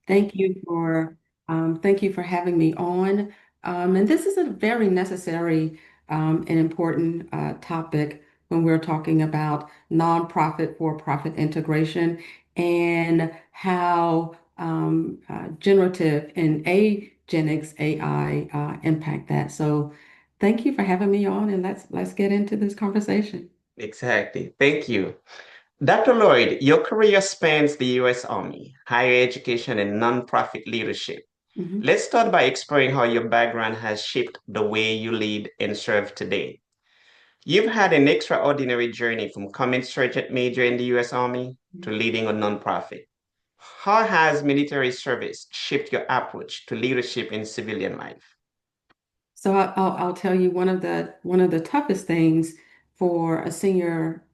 Thank you for having me on. And this is a very necessary and important topic when we're talking about nonprofit for-profit integration and how generative and agenics AI impact that. So thank you for having me on, and let's get into this conversation. Exactly. Thank you. Dr. Lloyd, your career spans the U.S. Army, higher education, and nonprofit leadership. Mhm. Let's start by exploring how your background has shaped the way you lead and serve today. You've had an extraordinary journey from coming sergeant major in the U.S. Army to leading a nonprofit. How has military service shaped your approach to leadership in civilian life? So I'll tell you one of the toughest things for a senior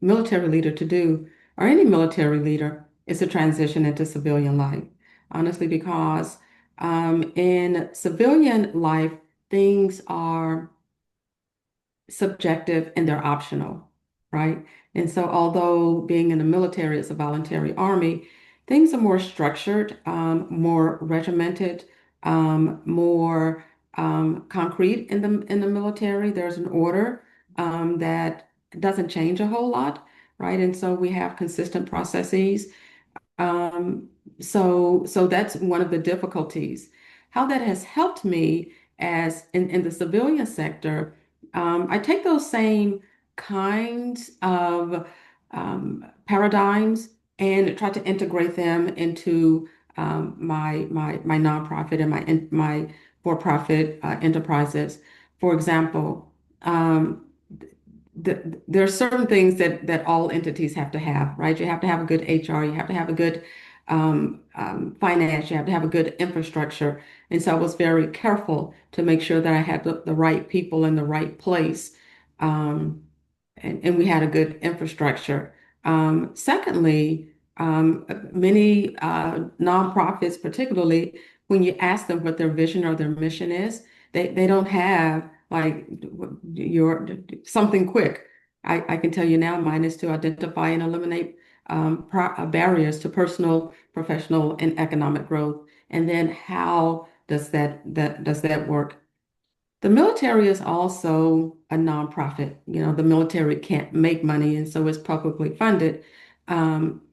military leader to do, or any military leader, is to transition into civilian life. Honestly, because in civilian life, things are subjective and they're optional, right? And so, although being in the military is a voluntary army, things are more structured, more regimented, more concrete in the military. There's an order that doesn't change a whole lot, right? And so we have consistent processes. Um, so that's one of the difficulties. How that has helped me as in the civilian sector, I take those same kinds of paradigms and try to integrate them into my nonprofit and my for-profit enterprises. For example, um, there are certain things that all entities have to have, right? You have to have a good HR, you have to have a good finance, you have to have a good infrastructure. And so I was very careful to make sure that I had the right people in the right place, um, and we had a good infrastructure. Secondly, many nonprofits, particularly when you ask them what their vision or their mission is, they don't have like your something quick. I can tell you now, mine is to identify and eliminate barriers to personal, professional, and economic growth. And then how does that work? The military is also a nonprofit. You know, the military can't make money, and so it's publicly funded. Um,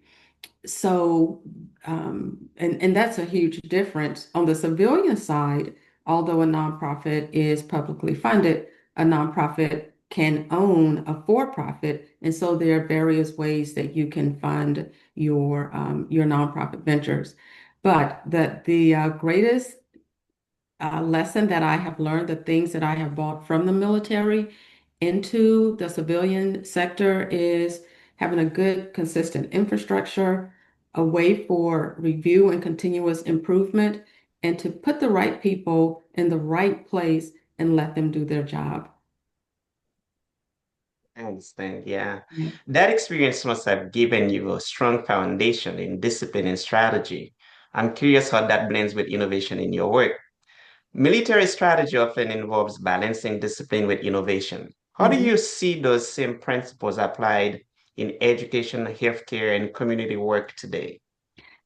so, and that's a huge difference. On the civilian side, although a nonprofit is publicly funded, a nonprofit can own a for-profit, and so there are various ways that you can fund your nonprofit ventures. But the greatest lesson that I have learned, the things that I have brought from the military into the civilian sector is having a good, consistent infrastructure, a way for review and continuous improvement, and to put the right people in the right place and let them do their job. I understand. Yeah. Yeah. That experience must have given you a strong foundation in discipline and strategy. I'm curious how that blends with innovation in your work. Military strategy often involves balancing discipline with innovation. How do Mhm. you see those same principles applied in education, healthcare, and community work today?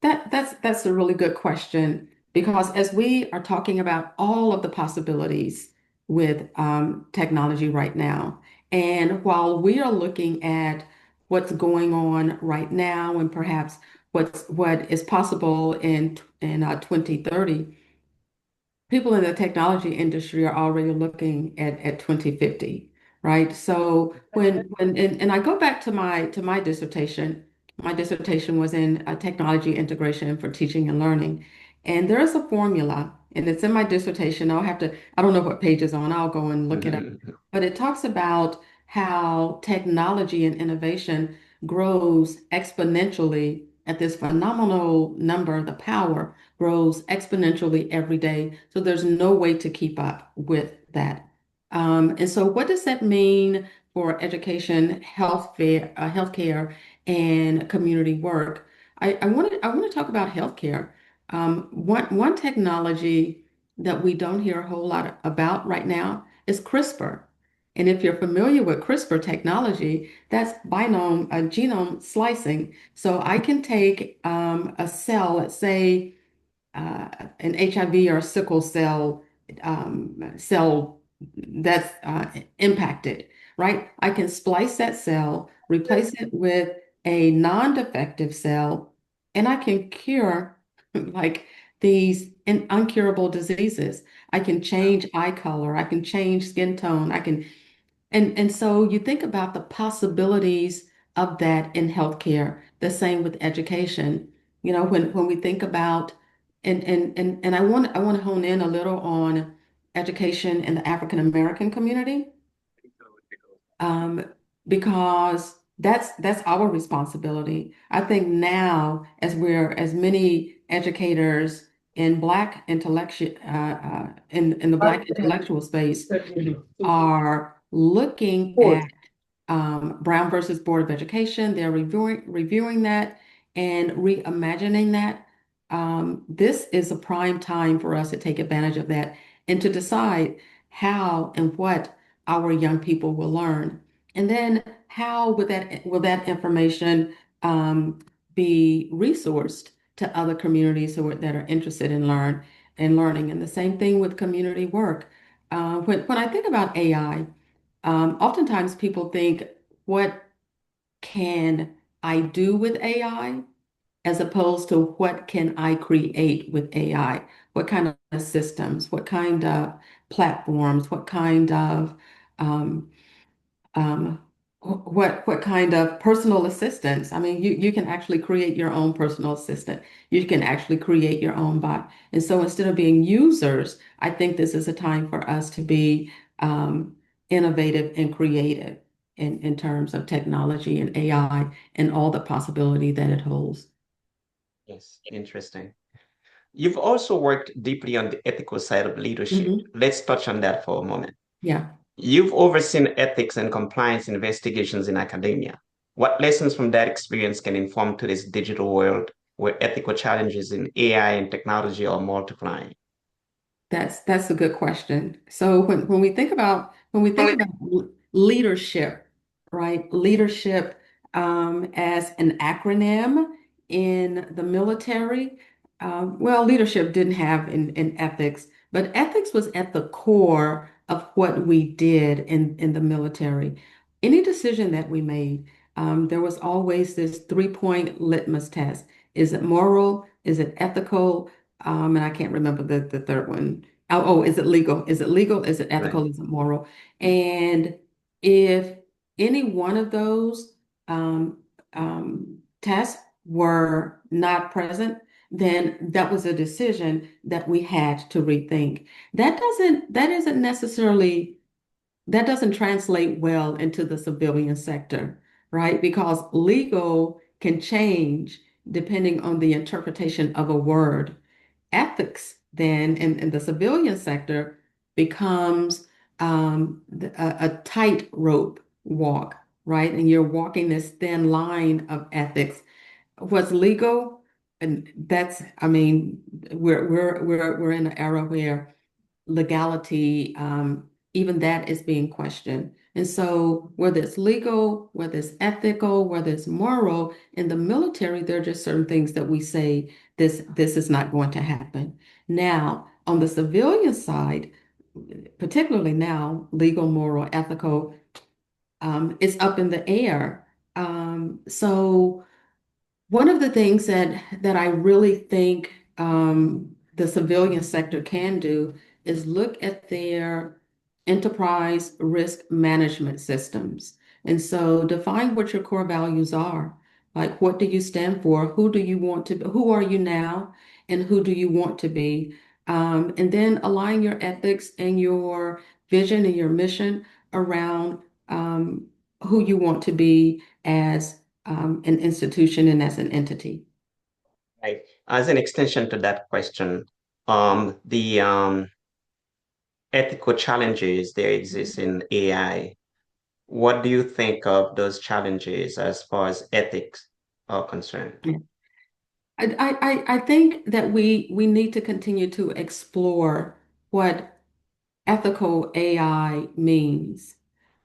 That's a really good question because as we are talking about all of the possibilities with technology right now, and while we are looking at what's going on right now and perhaps what is possible in 2030, people in the technology industry are already looking at 2050, right? So and I go back to my dissertation. My dissertation was in technology integration for teaching and learning. And there's a formula, and it's in my dissertation. I don't know what page it's on. I'll go and look it up. But it talks about how technology and innovation grows exponentially at this phenomenal number, the power grows exponentially every day. So there's no way to keep up with that. And so what does that mean for education, healthcare, and community work? I want to talk about healthcare. One technology that we don't hear a whole lot about right now is CRISPR. And if you're familiar with CRISPR technology, that's genome slicing. So I can take a cell, let's say an HIV or sickle cell that's impacted, right? I can splice that cell, replace it with a non-defective cell, and I can cure like these uncurable diseases. I can change eye color, I can change skin tone, I can and so you think about the possibilities of that in healthcare, the same with education. You know, when we think about and I want to hone in a little on education in the African American community, um, because that's our responsibility. I think now, as many educators in Black intellectual in the Black intellectual space are looking at Brown versus Board of Education. They're reviewing that and reimagining that. This is a prime time for us to take advantage of that and to decide how and what our young people will learn. And then how will that information be resourced to other communities that are interested in learning. And the same thing with community work. When I think about AI, oftentimes people think, what can I do with AI? As opposed to what can I create with AI? What kind of systems, what kind of platforms, what kind of um, um, what kind of personal assistants? I mean, you can actually create your own personal assistant. You can actually create your own bot. And so instead of being users, I think this is a time for us to be innovative and creative in terms of technology and AI and all the possibility that it holds. Yes, interesting. You've also worked deeply on the ethical side of leadership. Hmm. Let's touch on that for a moment. Yeah. You've overseen ethics and compliance investigations in academia. What lessons from that experience can inform today's digital world where ethical challenges in AI and technology are multiplying? That's a good question. So when we think about leadership, right? Leadership as an acronym in the military. Well, leadership didn't have in ethics, but ethics was at the core of what we did in the military. Any decision that we made, there was always this three-point litmus test. Is it moral? Is it ethical? And I can't remember the third one. Is it legal? Is it legal? Is it Right. ethical? Is it moral? And if any one of those tests were not present, then that was a decision that we had to rethink. That doesn't translate well into the civilian sector, right? Because legal can change depending on the interpretation of a word. Ethics then in the civilian sector becomes a tightrope walk, right? And you're walking this thin line of ethics. What's legal, and I mean, we're in an era where legality, even that is being questioned. And so, whether it's legal, whether it's ethical, whether it's moral, in the military, there are just certain things that we say this is not going to happen. Now, on the civilian side, particularly now, legal, moral, ethical, it's up in the air. So one of the things that I really think the civilian sector can do is look at their enterprise risk management systems. And so define what your core values are. Like, what do you stand for? Who do you want to be? Who are you now? And who do you want to be? And then align your ethics and your vision and your mission around who you want to be as an institution and as an entity. Right. As an extension to that question, the ethical challenges there exist in AI. What do you think of those challenges as far as ethics are concerned? Yeah. I think that we need to continue to explore what ethical AI means.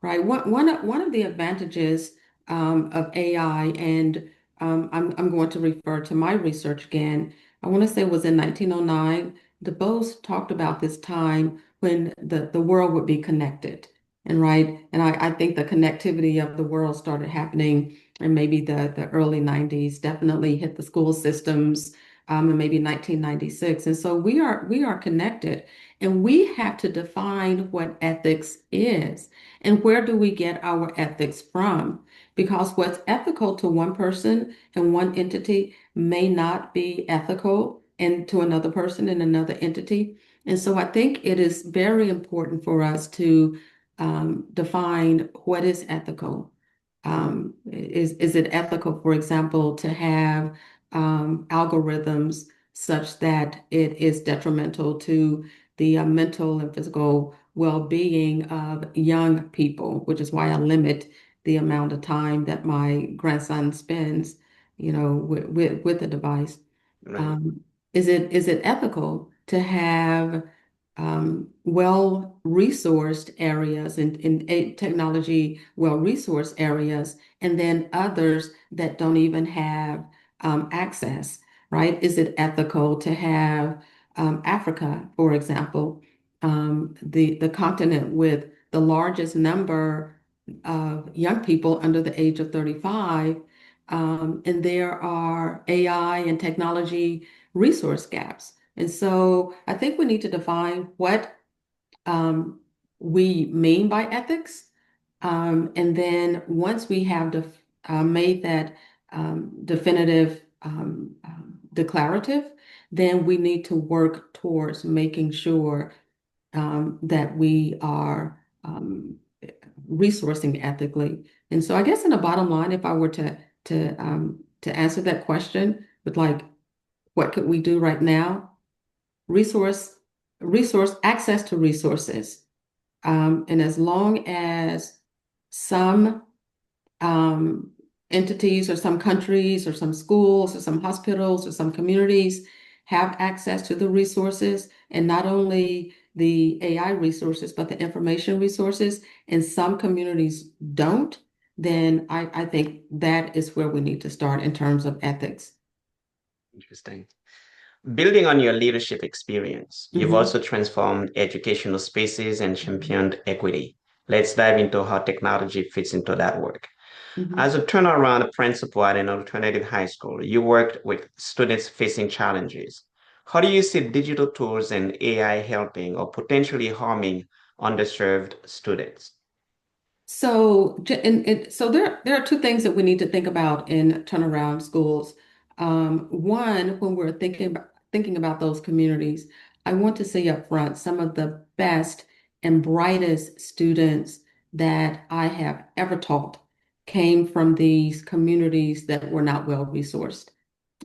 right? One of the advantages of AI, and I'm going to refer to my research again. I want to say it was in 1909. DeBose talked about this time when the world would be connected, and right, and I think the connectivity of the world started happening in maybe the early 90s, definitely hit the school systems in maybe 1996. And so we are connected, and we have to define what ethics is. And where do we get our ethics from? Because what's ethical to one person and one entity may not be ethical and to another person and another entity. And so I think it is very important for us to define what is ethical. Is it ethical, for example, to have algorithms such that it is detrimental to the mental and physical well-being of young people, which is why I limit the amount of time that my grandson spends, with the device. Right. Um, is it ethical to have well-resourced areas in technology, well-resourced areas, and then others that don't even have access, right? Is it ethical to have Africa, for example, the continent with the largest number of young people under the age of 35, and there are AI and technology resource gaps. And so I think we need to define what we mean by ethics. And then once we have made that definitive declarative, then we need to work towards making sure that we are resourcing ethically. And so I guess in the bottom line, if I were to answer that question with like, what could we do right now? Resource, resource access to resources. And as long as some um, entities or some countries or some schools or some hospitals or some communities have access to the resources, and not only the AI resources, but the information resources, and some communities don't, then I think that is where we need to start in terms of ethics. Interesting. Building on your leadership experience, you've Mhm, also transformed educational spaces and championed equity. Let's dive into how technology fits into that work. As mhm. a turnaround principal at an alternative high school, you worked with students facing challenges. How do you see digital tools and AI helping or potentially harming underserved students? So there are two things that we need to think about in turnaround schools. One, when we're thinking about those communities, I want to say up front, some of the best and brightest students that I have ever taught came from these communities that were not well resourced.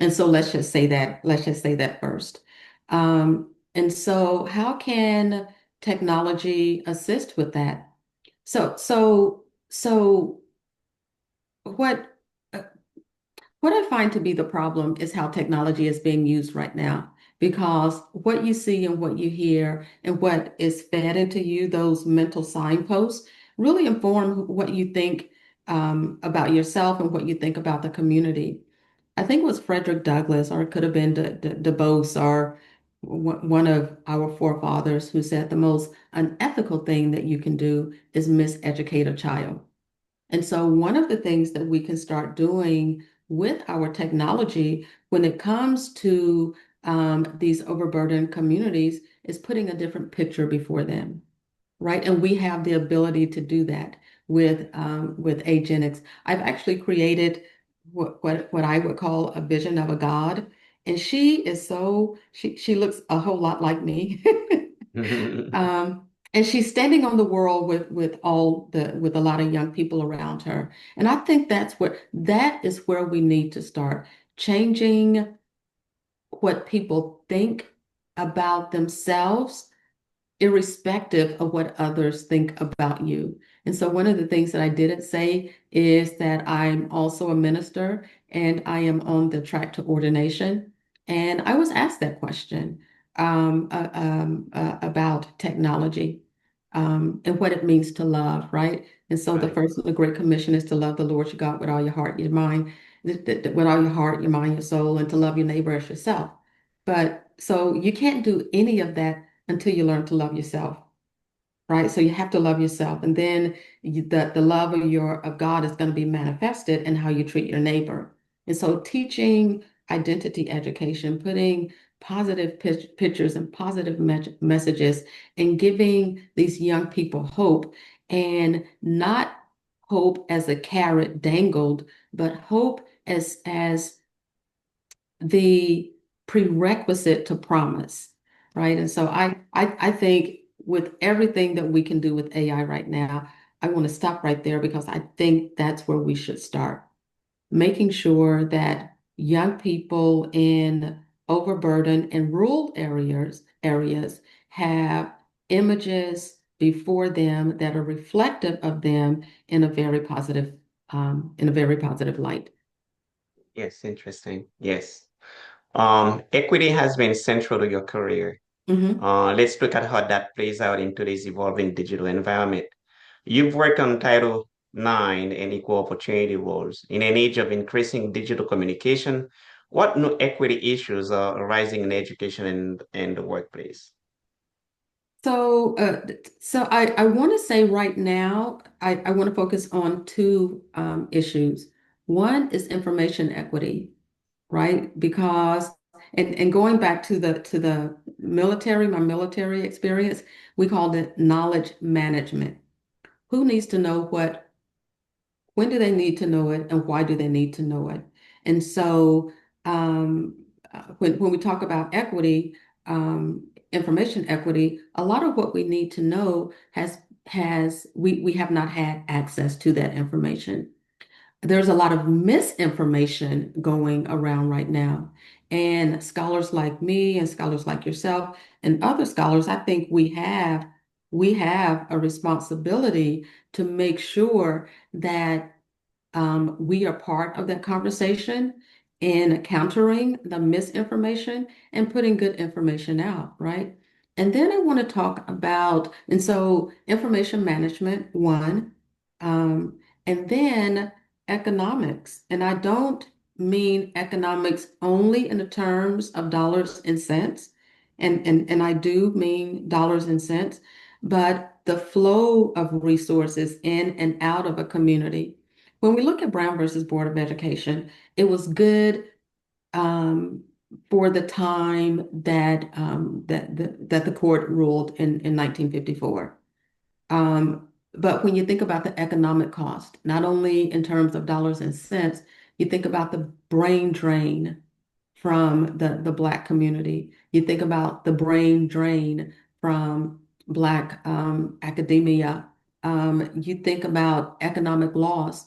And so let's just say that first. And so how can technology assist with that? So what uh, what I find to be the problem is how technology is being used right now. Because what you see and what you hear and what is fed into you, those mental signposts, really inform what you think about yourself and what you think about the community. I think it was Frederick Douglass, or it could have been De Bose, or one of our forefathers, who said the most unethical thing that you can do is miseducate a child. And so, one of the things that we can start doing with our technology when it comes to these overburdened communities is putting a different picture before them, right? And we have the ability to do that with Agenics. I've actually created what I would call a vision of a God, and she looks a whole lot like me. And she's standing on the world with a lot of young people around her. And I think that is where we need to start changing what people think about themselves, irrespective of what others think about you. And so one of the things that I didn't say is that I'm also a minister and I am on the track to ordination. And I was asked that question about technology. and what it means to love, right? And so the Right. first of the Great Commission is to love the Lord your God with all your heart, your mind, with all your heart, your mind, your soul, and to love your neighbor as yourself. But so you can't do any of that until you learn to love yourself, right? So you have to love yourself, and then the love of God is going to be manifested in how you treat your neighbor. And so teaching identity education, putting positive pictures and positive messages, and giving these young people hope, and not hope as a carrot dangled, but hope as the prerequisite to promise, right? And so I think with everything that we can do with AI right now, I want to stop right there because I think that's where we should start, making sure that young people in overburdened and rural areas have images before them that are reflective of them in a very positive light. Yes, interesting. Yes. Equity has been central to your career. Mhm. Let's look at how that plays out in today's evolving digital environment. You've worked on Title IX and equal opportunity roles. In an age of increasing digital communication, what new equity issues are arising in education and the workplace? So I want to say right now, I want to focus on two issues. One is information equity, right? Because and going back to the military, my military experience, we called it knowledge management. Who needs to know what, when do they need to know it, and why do they need to know it? And so when we talk about equity, information equity, a lot of what we need to know we have not had access to that information. There's a lot of misinformation going around right now. And scholars like me and scholars like yourself and other scholars, I think we have a responsibility to make sure that we are part of that conversation in countering the misinformation and putting good information out, right? And then I want to talk about, and so information management, one, and then economics. And I don't mean economics only in the terms of dollars and cents, and I do mean dollars and cents, but the flow of resources in and out of a community. When we look at Brown versus Board of Education, it was good um, for the time that the court ruled in 1954. But when you think about the economic cost, not only in terms of dollars and cents, you think about the brain drain from the Black community. You think about the brain drain from Black academia. You think about economic loss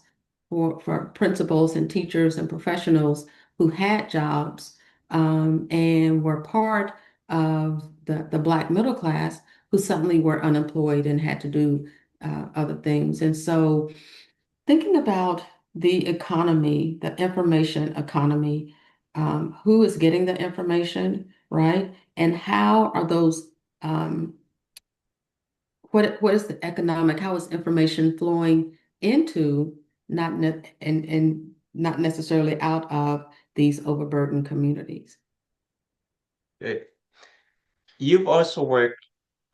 for principals and teachers and professionals who had jobs and were part of the Black middle class who suddenly were unemployed and had to do other things. And so thinking about the economy, the information economy, who is getting the information, right? And how are those, what is the economic, how is information flowing into and not necessarily out of these overburdened communities? Good. You've also worked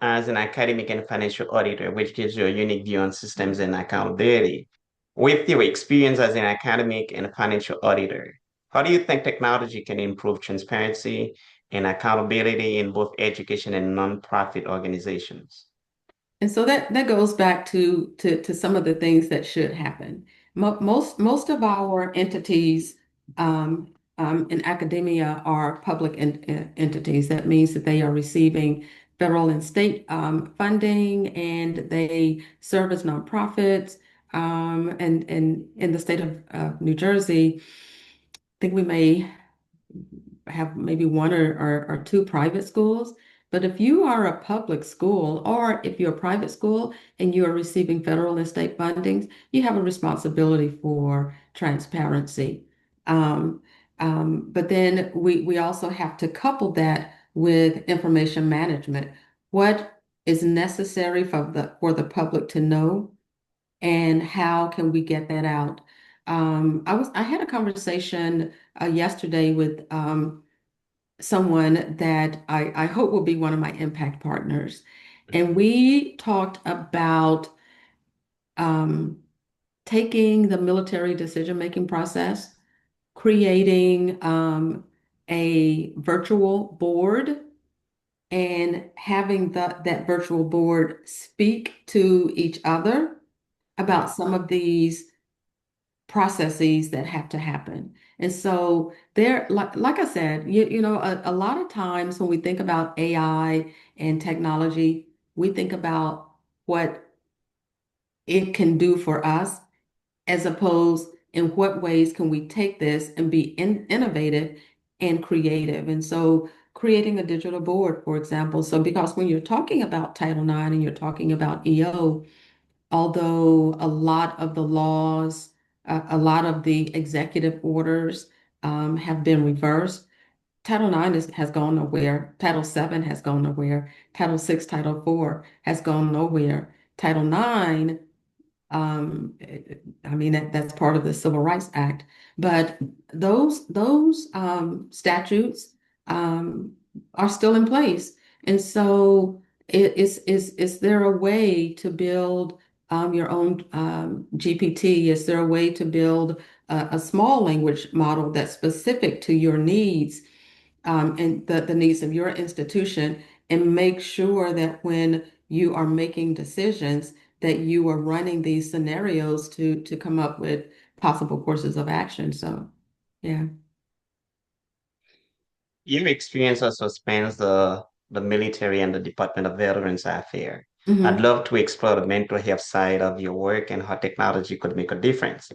as an academic and financial auditor, which gives you a unique view on systems and accountability. With your experience as an academic and financial auditor, how do you think technology can improve transparency and accountability in both education and nonprofit organizations? And so that goes back to some of the things that should happen. Most of our entities in academia are public entities. That means that they are receiving federal and state funding, and they serve as nonprofits. And in the state of New Jersey, I think we may have maybe one or two private schools. But if you are a public school or if you're a private school and you are receiving federal and state fundings, you have a responsibility for transparency. Um, but then we also have to couple that with information management. What is necessary for the public to know, and how can we get that out? I had a conversation yesterday with someone that I hope will be one of my impact partners, and we talked about um, taking the military decision-making process, creating a virtual board, and having that virtual board speak to each other about some of these processes that have to happen. And so there, like I said, a lot of times when we think about AI and technology, we think about what it can do for us, as opposed in what ways can we take this and be innovative and creative. And so creating a digital board, for example. So because when you're talking about Title IX and you're talking about EO, although a lot of the laws, a lot of the executive orders have been reversed, Title IX has gone nowhere. Title VII has gone nowhere. Title VI, Title IV has gone nowhere. Title IX, I mean that's part of the Civil Rights Act, but those statutes um, are still in place, and so is there a way to build your own GPT? Is there a way to build a small language model that's specific to your needs and the needs of your institution, and make sure that when you are making decisions, that you are running these scenarios to come up with possible courses of action. So, yeah. Your experience also spans the military and the Department of Veterans Affairs. I'd hmm love to explore the mental health side of your work and how technology could make a difference.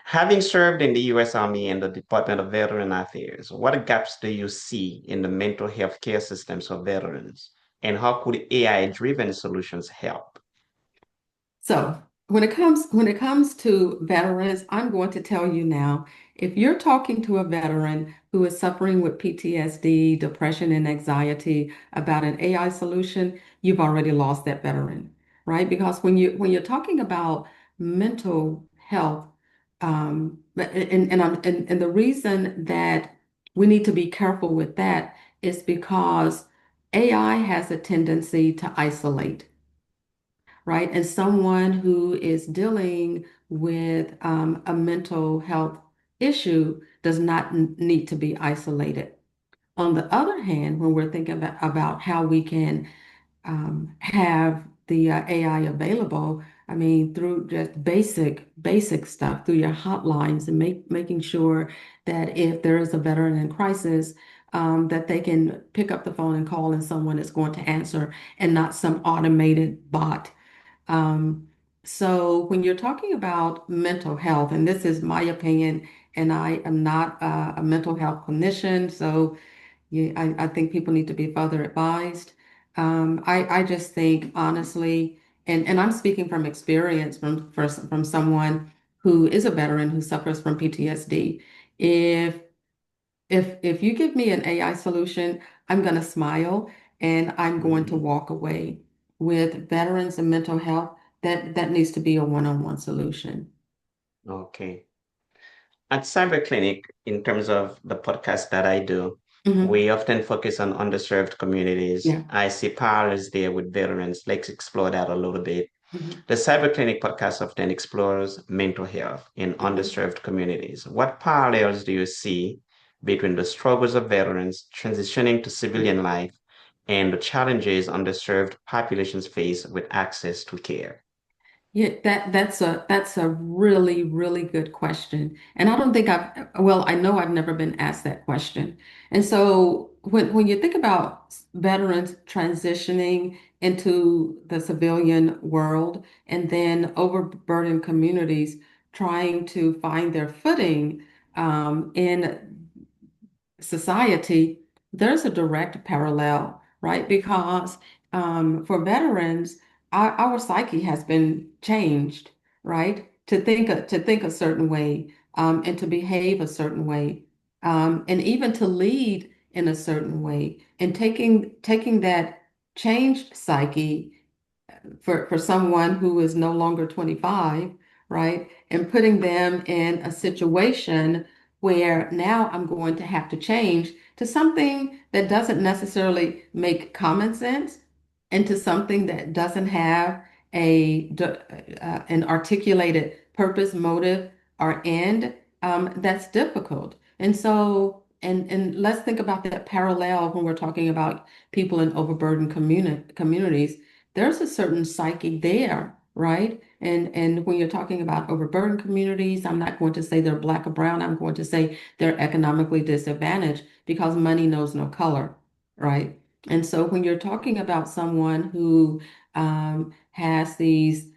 Having served in the U.S. Army and the Department of Veteran Affairs, what gaps do you see in the mental health care systems of veterans? And how could AI-driven solutions help? So when it comes to veterans, I'm going to tell you now, if you're talking to a veteran who is suffering with PTSD, depression, and anxiety about an AI solution, you've already lost that veteran, right? Because when you're talking about mental health, and the reason that we need to be careful with that is because AI has a tendency to isolate, right? And someone who is dealing with a mental health issue does not need to be isolated. On the other hand, when we're thinking about how we can have the AI available, I mean, through just basic stuff, through your hotlines, and making sure that if there is a veteran in crisis, that they can pick up the phone and call, and someone is going to answer, and not some automated bot. um, so when you're talking about mental health, and this is my opinion, and I am not a mental health clinician, so yeah, I think people need to be further advised. I just think honestly, and I'm speaking from experience from someone who is a veteran who suffers from PTSD. If if you give me an AI solution, I'm going to smile and I'm going to Mhm. walk away. With veterans and mental health, that needs to be a one-on-one solution. Okay. At CyberClinic, in terms of the podcast that I do, hmm we often focus on underserved communities. Yeah. I see parallels there with veterans. Let's explore that a little bit. hmm The CyberClinic podcast often explores mental health in hmm underserved communities. What parallels do you see between the struggles of veterans transitioning to civilian life and the challenges underserved populations face with access to care? Yeah, that's a really, really good question. And I don't think well, I know I've never been asked that question. And so when you think about veterans transitioning into the civilian world, and then overburdened communities trying to find their footing in society, there's a direct parallel, right? Because for veterans, our psyche has been changed, right? To think a certain way, and to behave a certain way, and even to lead in a certain way, and taking that. changed psyche for someone who is no longer 25, right? And putting them in a situation where now I'm going to have to change to something that doesn't necessarily make common sense and to something that doesn't have an articulated purpose, motive, or end. That's difficult. And let's think about that parallel when we're talking about people in overburdened communities. There's a certain psyche there, right? And when you're talking about overburdened communities, I'm not going to say they're black or brown. I'm going to say they're economically disadvantaged because money knows no color, right? And so when you're talking about someone who has these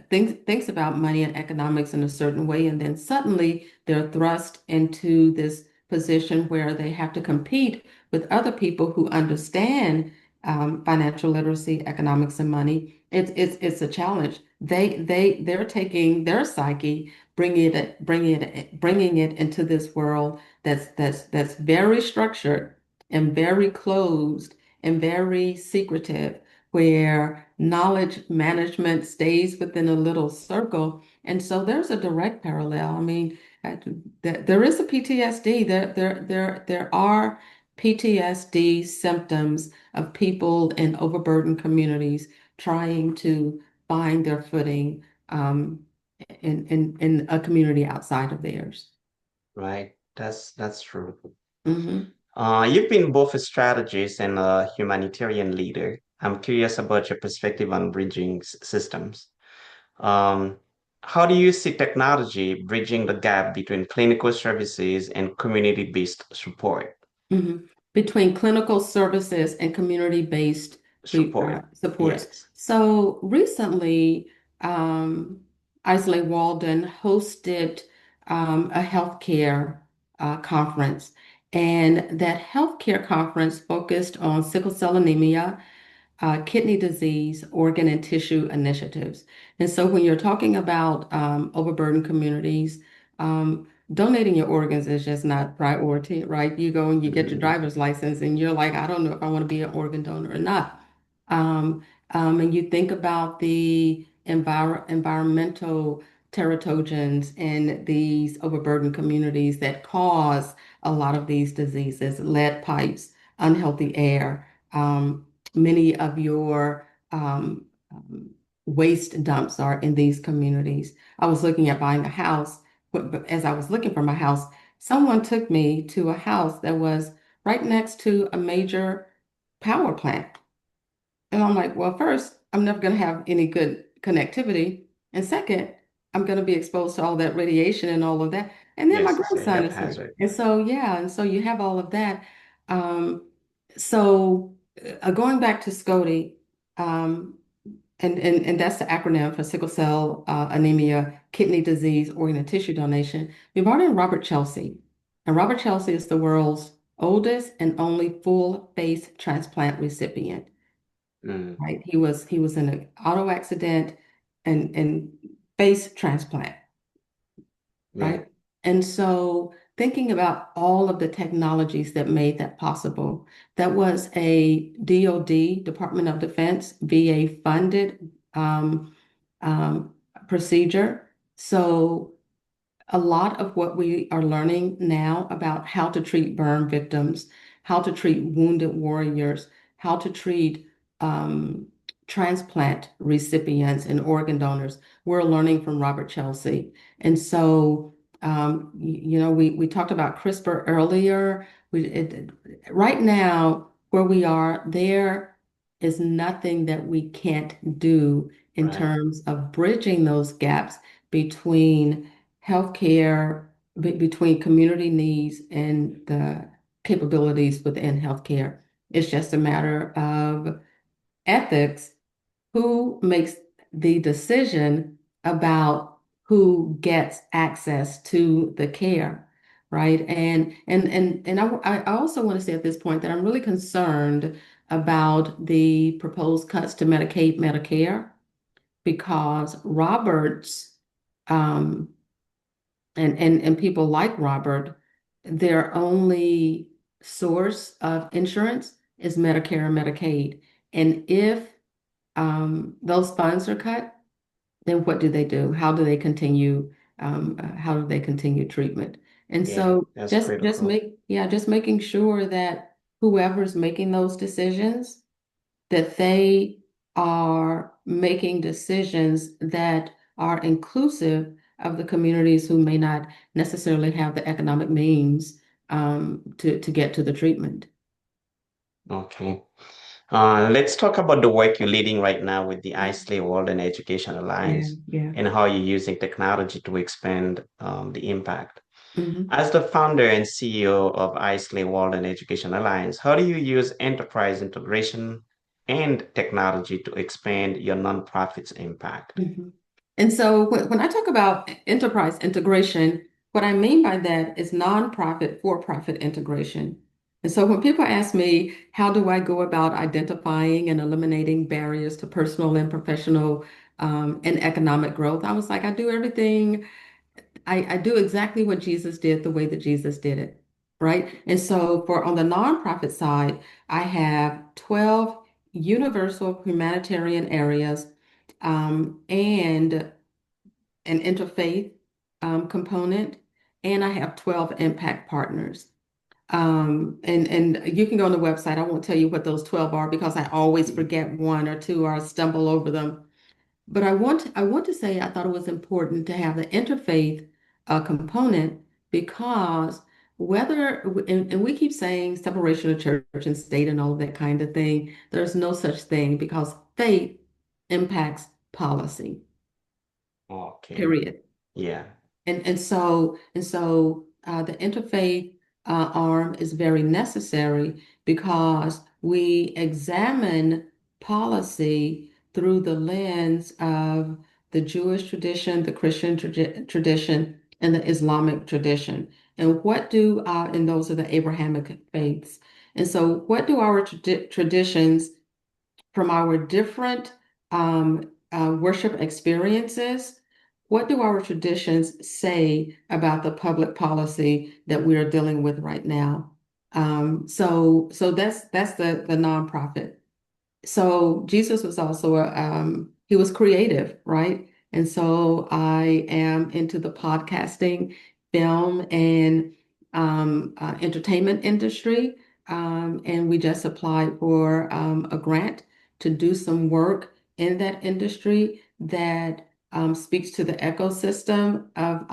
thinks about money and economics in a certain way, and then suddenly they're thrust into this position where they have to compete with other people who understand financial literacy, economics, and money. It's a challenge. They're taking their psyche, bringing it into this world that's very structured and very closed and very secretive, where knowledge management stays within a little circle. And so there's a direct parallel. I mean, there is a PTSD. There are PTSD symptoms of people in overburdened communities trying to find their footing in a community outside of theirs. Right. That's true. Hmm. You've been both a strategist and a humanitarian leader. I'm curious about your perspective on bridging systems. Um, how do you see technology bridging the gap between clinical services and community-based support? Hmm. Between clinical services and community-based Support. supports. Yes. So recently, um, iSlay Walden hosted a healthcare conference, and that healthcare conference focused on sickle cell anemia, kidney disease, organ and tissue initiatives. And so when you're talking about overburdened communities, donating your organs is just not priority, right? You go and you get your Mhm. driver's license and you're like, I don't know if I want to be an organ donor or not. Um, and you think about the environmental teratogens in these overburdened communities that cause a lot of these diseases, lead pipes, unhealthy air. Many of your waste dumps are in these communities. I was looking at buying a house, but as I was looking for my house, someone took me to a house that was right next to a major power plant. And I'm like, well, first, I'm never going to have any good connectivity. And second, I'm going to be exposed to all that radiation and all of that. And then my Yes, it's a grandson health is here. hazard. And so, yeah, and so you have all of that. Um, so, going back to SCOTY, um, and that's the acronym for sickle cell anemia, kidney disease, organ and tissue donation. We brought in Robert Chelsea. And Robert Chelsea is the world's oldest and only full face transplant recipient, Mm, right? He was in an auto accident and face transplant, yeah, right? And so thinking about all of the technologies that made that possible, that was a DoD, Department of Defense, VA funded um, procedure. So a lot of what we are learning now about how to treat burn victims, how to treat wounded warriors, how to treat um, transplant recipients and organ donors, we're learning from Robert Chelsea. And so, we talked about CRISPR earlier. Right now, where we are, there is nothing that we can't do in right. terms of bridging those gaps between healthcare, between community needs and the capabilities within healthcare. It's just a matter of ethics. Who makes the decision about who gets access to the care, right? And I also want to say at this point that I'm really concerned about the proposed cuts to Medicaid, Medicare, because Roberts um, and people like Robert, their only source of insurance is Medicare and Medicaid. And if those funds are cut, then what do they do? How do they continue treatment? And Yeah, so that's critical. just making sure that whoever's making those decisions, that they are making decisions that are inclusive of the communities who may not necessarily have the economic means to get to the treatment. Okay. Let's talk about the work you're leading right now with the iSlay Walden Education Yeah, Alliance yeah. and how you're using technology to expand the impact. Hmm. As the founder and CEO of iSlay Walden Education Alliance, how do you use enterprise integration and technology to expand your nonprofit's impact? Hmm. And so when I talk about enterprise integration, what I mean by that is nonprofit for-profit integration. And so when people ask me, how do I go about identifying and eliminating barriers to personal and professional and economic growth? I was like, I do everything. I do exactly what Jesus did the way that Jesus did it, right? And so for on the nonprofit side, I have 12 universal humanitarian areas and an interfaith component, and I have 12 impact partners. And you can go on the website. I won't tell you what those 12 are because I always forget one or two or I stumble over them. But I want to say I thought it was important to have the interfaith component because whether and we keep saying separation of church and state and all of that kind of thing, there's no such thing because faith impacts policy, Okay. period. Yeah. And so the interfaith arm is very necessary because we examine policy through the lens of the Jewish tradition, the Christian tradition, and the Islamic tradition. And those are the Abrahamic faiths. And so, what do our traditions from our different worship experiences, what do our traditions say about the public policy that we are dealing with right now? So that's the nonprofit. So Jesus was also he was creative, right? And so I am into the podcasting, film, and entertainment industry. And we just applied for a grant to do some work in that industry that speaks to the ecosystem of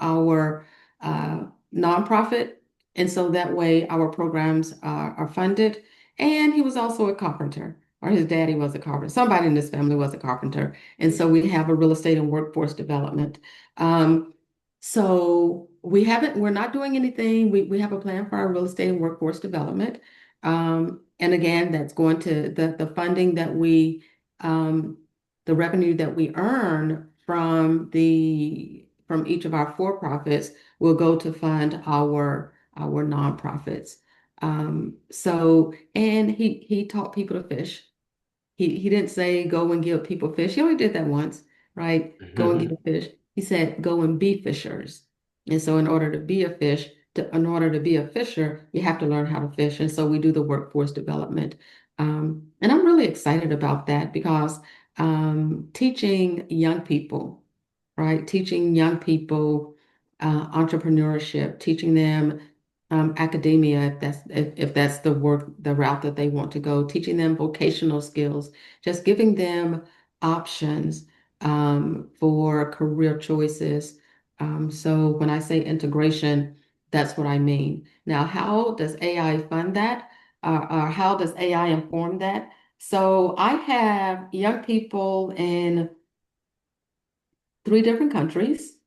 our uh, nonprofit. And so that way our programs are funded. And he was also a carpenter, or his daddy was a carpenter. Somebody in this family was a carpenter. And so we have a real estate and workforce development. Um, we're not doing anything. We have a plan for our real estate and workforce development. And again, that's going to the funding that um, the revenue that we earn from each of our for-profits will go to fund our nonprofits. And he taught people to fish. He didn't say go and give people fish. He only did that once, right? Go and Mhm. get a fish. He said go and be fishers. And so in order to be a fisher, you have to learn how to fish. And so we do the workforce development. And I'm really excited about that because teaching young people, right? Teaching young people entrepreneurship, teaching them academia, if that's the route that they want to go, teaching them vocational skills, just giving them options for career choices. So when I say integration, that's what I mean. Now, how does AI fund that? Or how does AI inform that? So I have young people in 3 different countries,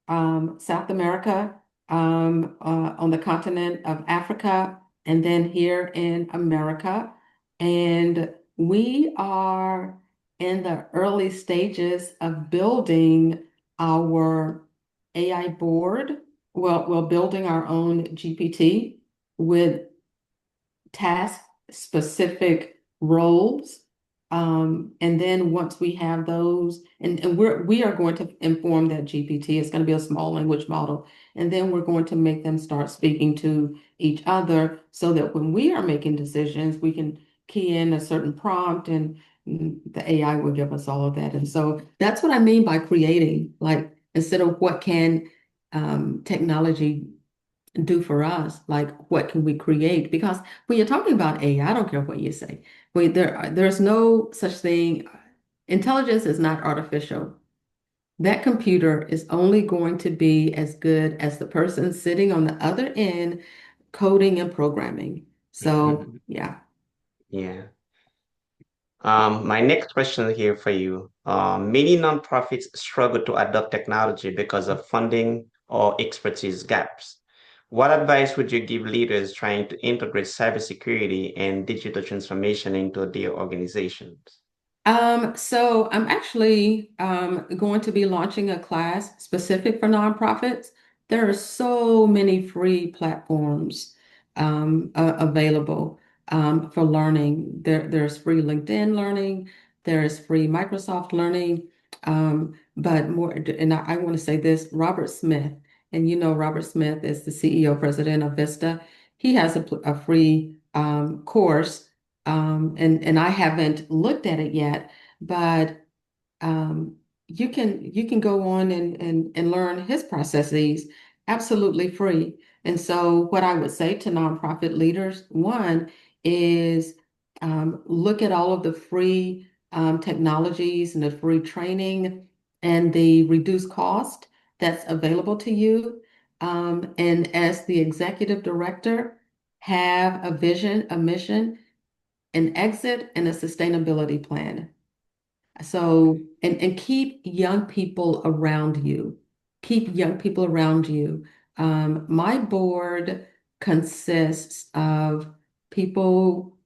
South America, on the continent of Africa, and then here in America. And we are in the early stages of building our AI board. Well, we're building our own GPT with task specific roles. And then once we have those, and we are going to inform that GPT, it's going to be a small language model. And then we're going to make them start speaking to each other so that when we are making decisions, we can key in a certain prompt and the AI will give us all of that. And so that's what I mean by creating, like instead of what can technology do for us, like what can we create? Because when you're talking about AI, I don't care what you say. There's no such thing. Intelligence is not artificial. That computer is only going to be as good as the person sitting on the other end coding and programming. So, yeah. Yeah. My next question here for you. Many nonprofits struggle to adopt technology because of funding or expertise gaps. What advice would you give leaders trying to integrate cybersecurity and digital transformation into their organizations? So I'm actually going to be launching a class specific for nonprofits. There are so many free platforms available for learning. There's free LinkedIn learning, there's free Microsoft learning, but more, and I want to say this, Robert Smith, and you know Robert Smith is the CEO, president of Vista. He has a free course and I haven't looked at it yet, but um, you can go on and learn his processes absolutely free. And so, what I would say to nonprofit leaders, one is look at all of the free technologies and the free training and the reduced cost that's available to you. And as the executive director, have a vision, a mission, an exit, and a sustainability plan. So, and keep young people around you. Keep young people around you. My board consists of people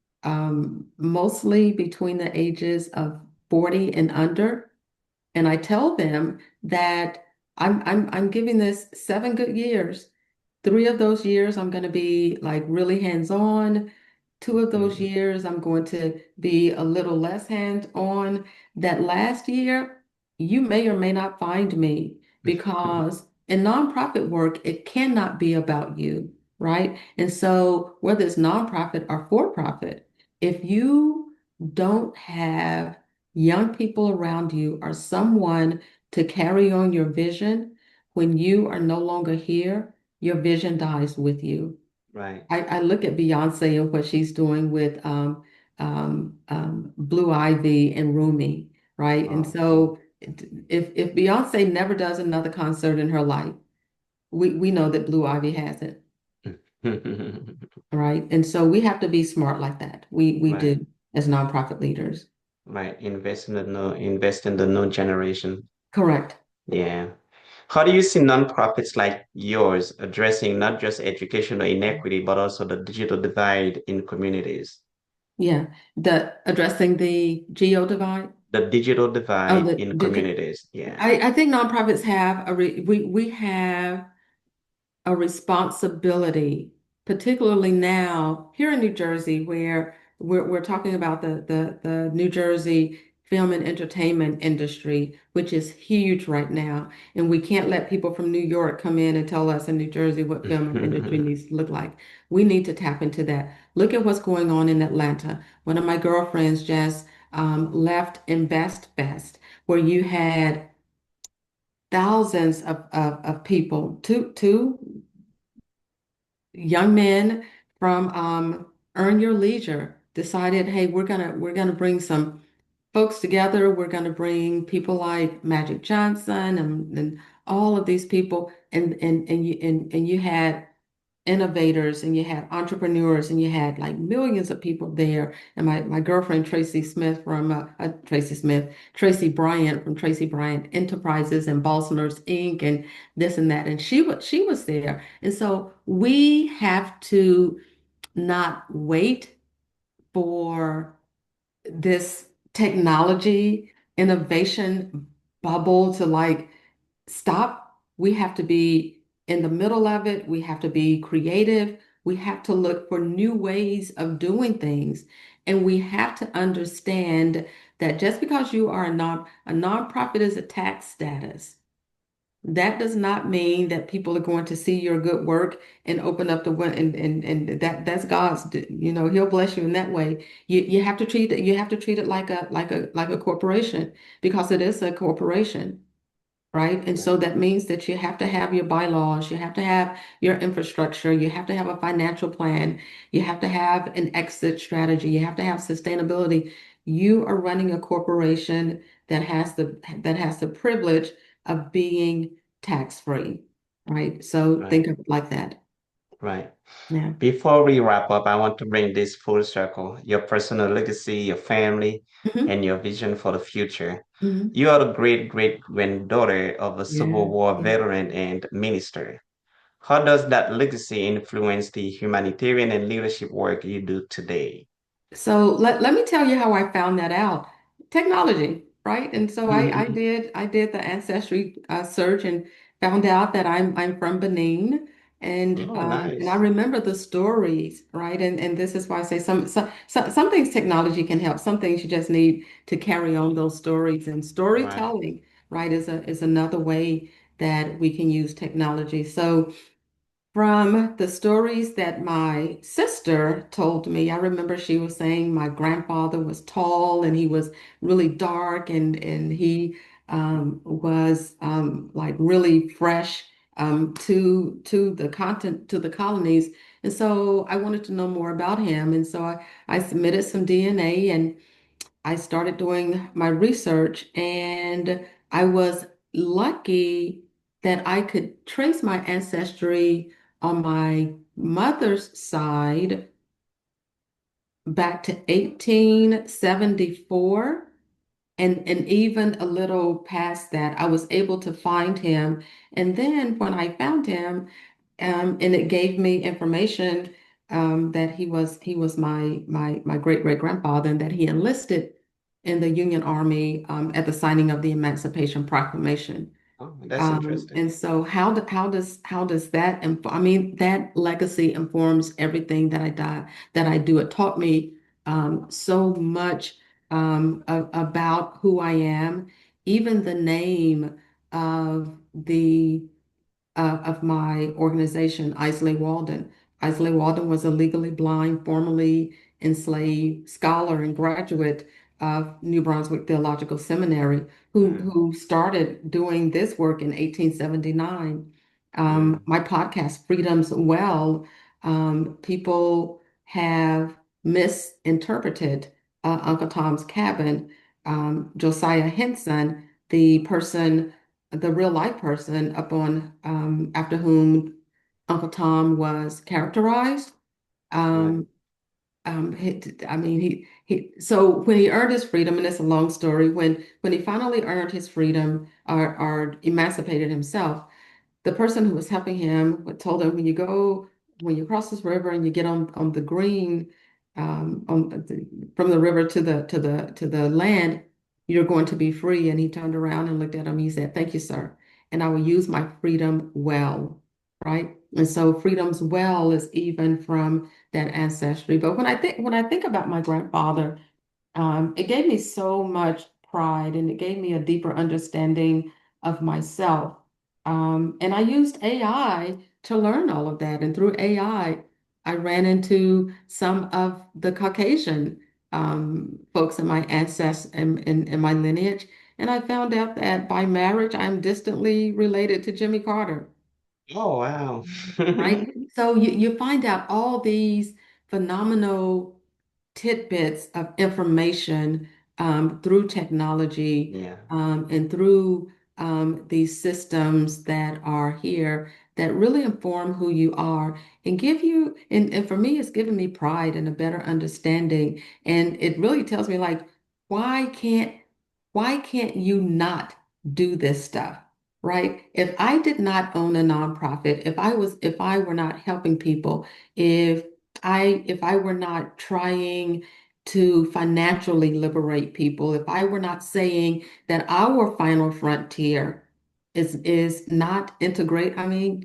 mostly between the ages of 40 and under. And I tell them that I'm giving this 7 good years. 3 of those years, I'm going to be like really hands-on. 2 of those years, I'm going to be a little less hands-on. That last year, you may or may not find me because in nonprofit work, it cannot be about you, right? And so, whether it's nonprofit or for-profit, if you don't have young people around you or someone to carry on your vision when you are no longer here, your vision dies with you. Right. I look at Beyonce and what she's doing with Blue Ivy and Rumi, right? And Okay. so if Beyonce never does another concert in her life, we know that Blue Ivy has it, right? And so we have to be smart like that. We Right. do as nonprofit leaders. Right. Invest in the new generation. Correct. Yeah. How do you see nonprofits like yours addressing not just educational inequity, but also the digital divide in communities? Yeah. The addressing the geo divide. The digital Oh, divide in the communities. Yeah. I think nonprofits have we have a responsibility, particularly now here in New Jersey, where we're talking about the New Jersey film and entertainment industry, which is huge right now. And we can't let people from New York come in and tell us in New Jersey what film and industry needs to look like. We need to tap into that. Look at what's going on in Atlanta. One of my girlfriends just left Invest Best, where you had thousands of people, two young men from Earn Your Leisure decided, hey, we're gonna bring some folks together. We're gonna bring people like Magic Johnson and all of these people, and you had innovators and you had entrepreneurs and you had like millions of people there. And my girlfriend Tracy Smith from Tracy Bryant from Tracy Bryant Enterprises and Balsner's Inc. and this and that. And she was there. And so we have to not wait for this technology innovation bubble to like stop. We have to be in the middle of it. We have to be creative. We have to look for new ways of doing things. And we have to understand that just because you are a nonprofit is a tax status. That does not mean that people are going to see your good work and open up the window and that's God's, he'll bless you in that way. You have to treat it like a corporation because it is a corporation. Right? And so Right, that means that you have to have your bylaws, you have to have your infrastructure, you have to have a financial plan, you have to have an exit strategy, you have to have sustainability. You are running a corporation that has the privilege of being tax-free, right? So right, think of it like that. right. Yeah. Before we wrap up, I want to bring this full circle, your personal legacy, your family, Hmm. and your vision for the future. Hmm. You are the great great granddaughter of a Civil Yeah. War Yeah. veteran and minister. How does that legacy influence the humanitarian and leadership work you do today? So let me tell you how I found that out. Technology, right? And so I did the ancestry search and found out that I'm from Benin, Oh, and I nice. remember the stories, right? And this is why I say some things technology can help. Some things you just need to carry on those stories, and Right. storytelling, right, is another way that we can use technology. So. From the stories that my sister told me, I remember she was saying my grandfather was tall and he was really dark and he was like really fresh to the content to the colonies. And so I wanted to know more about him. And so I submitted some DNA and I started doing my research, and I was lucky that I could trace my ancestry on my mother's side back to 1874. And even a little past that, I was able to find him. And then when I found him, and it gave me information that he was my great great grandfather, and that he enlisted in the Union Army at the signing of the Emancipation Proclamation. Oh, that's interesting. And so how does that I mean that legacy informs everything that I do. It taught me so much about who I am, even the name of the of my organization, iSlay Walden. iSlay Walden was a legally blind, formerly enslaved scholar and graduate of New Brunswick Theological Seminary who, Mm, who started doing this work in 1879. mm, My podcast, Freedom's Well, people have misinterpreted Uncle Tom's Cabin. Josiah Henson, the real life person upon after whom Uncle Tom was characterized. right. Um, I mean, so when he earned his freedom, and it's a long story, when he finally earned his freedom or emancipated himself, the person who was helping him told him when you cross this river and you get on the green from the river to the land, you're going to be free. And he turned around and looked at him. He said, "Thank you, sir, and I will use my freedom well." Right. And so freedom's well is even from that ancestry. But when I think about my grandfather, it gave me so much pride and it gave me a deeper understanding of myself. And I used AI to learn all of that. And through AI, I ran into some of the Caucasian folks in my ancestors and my lineage. And I found out that by marriage, I'm distantly related to Jimmy Carter. Oh, wow. Right? So you find out all these phenomenal tidbits of information through technology Yeah. and through these systems that are here that really inform who you are and give you, and for me, it's given me pride and a better understanding. And it really tells me like, why can't why can't you not do this stuff? Right? If I did not own a nonprofit, if I were not helping people, if if I were not trying to financially liberate people, if I were not saying that our final frontier is not integrate, I mean,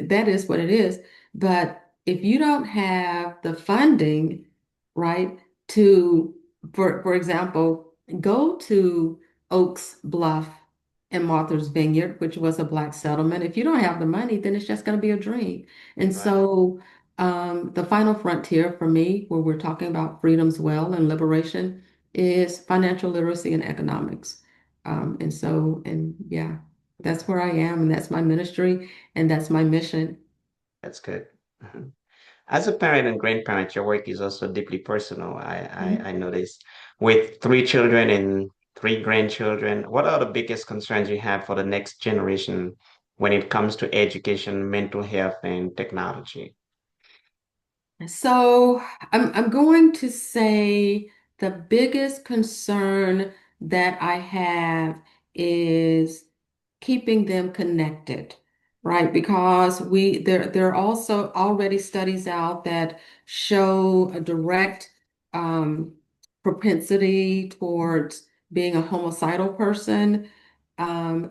that is what it is. But if you don't have the funding, right, to, for example, go to Oaks Bluff in Martha's Vineyard, which was a Black settlement. If you don't have the money, then it's just going to be a dream. And Right. so the final frontier for me, where we're talking about freedom's well and liberation, is financial literacy and economics. And yeah, that's where I am, and that's my ministry, and that's my mission. That's good. Mhm. As a parent and grandparent, your work is also deeply personal. I noticed with three children and three grandchildren. What are the biggest concerns you have for the next generation when it comes to education, mental health, and technology? So I'm going to say the biggest concern that I have is keeping them connected, right? Because there are also already studies out that show a direct um, propensity towards being a homicidal person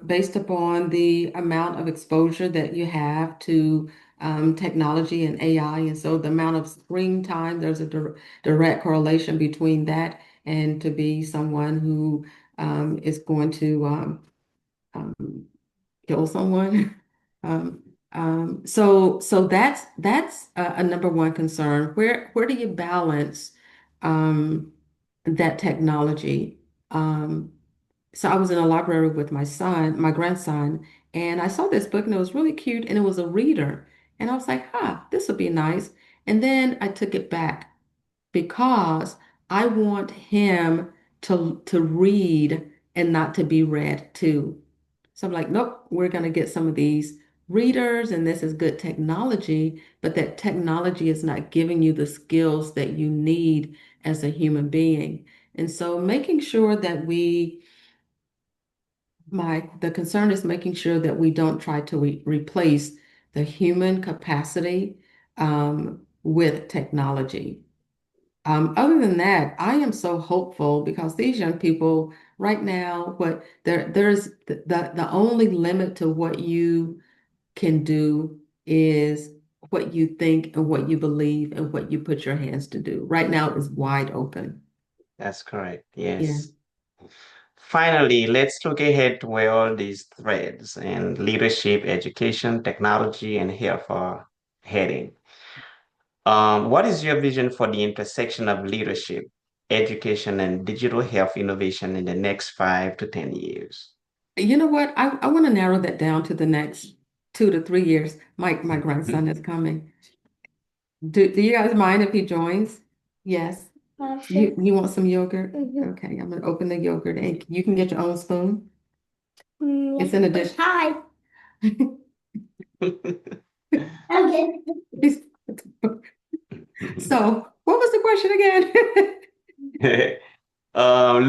based upon the amount of exposure that you have to technology and AI. And so the amount of screen time, there's a direct correlation between that and to be someone who is going to um, kill someone. Um, so that's a number one concern. Where do you balance um, that technology? Um, so I was in a library with my grandson, and I saw this book and it was really cute and it was a reader. And I was like, this would be nice. And then I took it back because I want him to read and not to be read to. So I'm like, nope, we're going to get some of these readers, and this is good technology, but that technology is not giving you the skills that you need as a human being. And so making sure that the concern is making sure that we don't try to replace the human capacity with technology. Other than that, I am so hopeful because these young people right now, there's the only limit to what you can do is what you think and what you believe and what you put your hands to do. Right now is wide open. That's correct. Yeah. Yes. Finally, let's look ahead to where all these threads and leadership, education, technology, and health are heading. What is your vision for the intersection of leadership, education, and digital health innovation in the next 5 to 10 years? You know what? I want to narrow that down to the next 2 to 3 years. My grandson is coming. Do you guys mind if he joins? Yes. You want some yogurt? Okay, I'm gonna open the yogurt and you can get your own spoon. It's in a dish. Hi. Okay. So, what was the question again?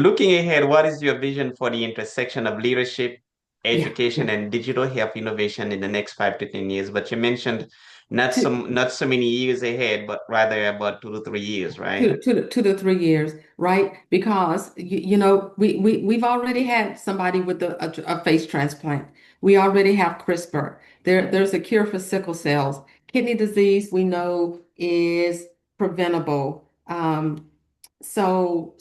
Looking ahead, what is your vision for the intersection of leadership, Yeah, education, yeah. and digital health innovation in the next 5 to 10 years? But you mentioned Two, not so many years ahead, but rather about 2 to 3 years, right? 2 to 3 years, right? Because we've already had somebody with a face transplant. We already have CRISPR. There's a cure for sickle cells. Kidney disease we know is preventable. So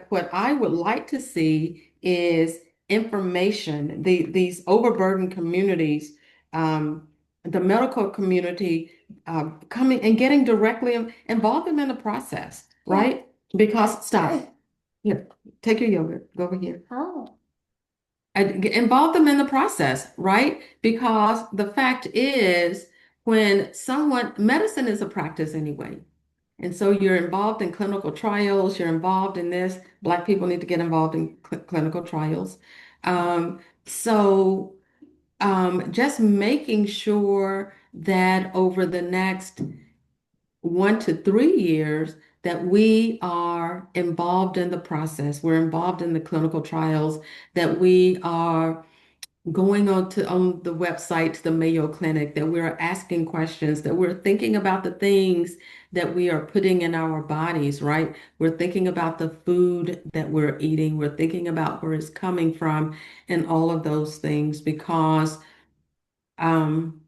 what I would like to see is information. These overburdened communities, the medical community, coming and getting directly involve them in the process, right? Because stop. Here, take your yogurt. Go over here. Oh. And involve them in the process, right? Because the fact is, medicine is a practice anyway. And so you're involved in clinical trials, you're involved in this. Black people need to get involved in clinical trials. So just making sure that over the next 1 to 3 years, that we are involved in the process, we're involved in the clinical trials, that we are going on the website to the Mayo Clinic, that we're asking questions, that we're thinking about the things that we are putting in our bodies, right? We're thinking about the food that we're eating, we're thinking about where it's coming from and all of those things because um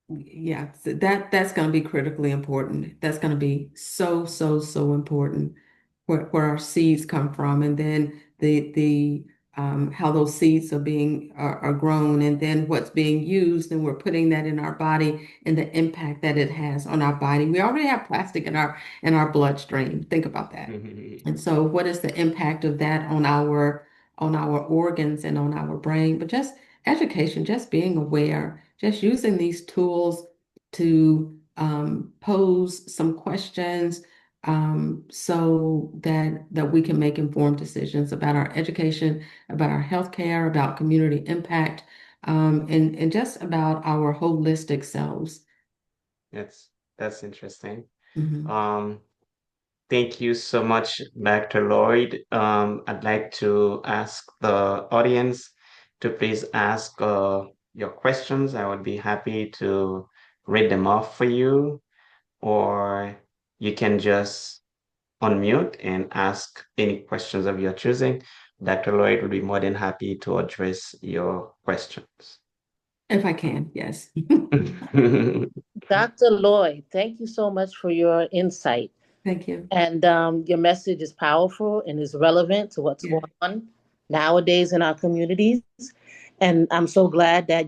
yeah, so that's going to be critically important. That's going to be so important where our seeds come from, and then the how those seeds are grown, and then what's being used, and we're putting that in our body and the impact that it has on our body. We already have plastic in our bloodstream. Think about that. And so what is the impact of that on our organs and on our brain? But just education, just being aware, just using these tools to pose some questions so that we can make informed decisions about our education, about our healthcare, about community impact, and just about our holistic selves. That's that's interesting. Mhm. Um, Thank you so much, Dr. Lloyd. I'd like to ask the audience to please ask your questions. I would be happy to read them off for you, or you can just unmute and ask any questions of your choosing. Dr. Lloyd would be more than happy to address your questions. If I can, yes. Dr. Lloyd, thank you so much for your insight. Thank you. And your message is powerful and is relevant to what's Yeah. going on nowadays in our communities. And I'm so glad that,